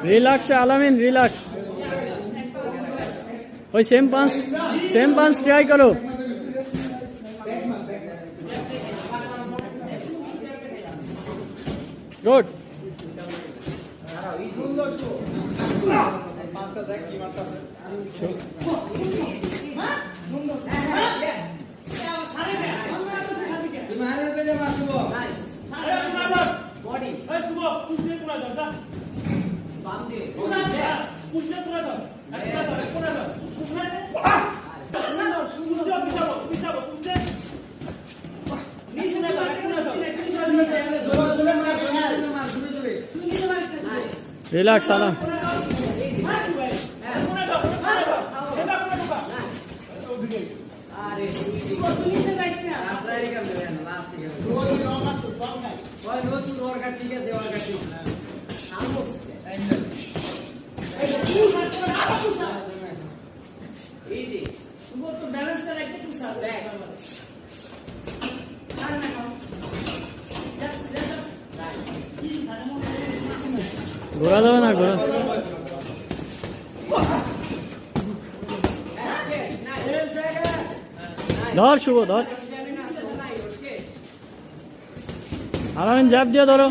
Relax আলামিন, relax. ওই same পাঁচ ট্রাই করো। গুড। রিল্যাক্স আলাম। ঘোরা যাবে না, ঘোরা। ধর শুভ, ধর। আলামিন জ্যাব দিয়ে ধরো।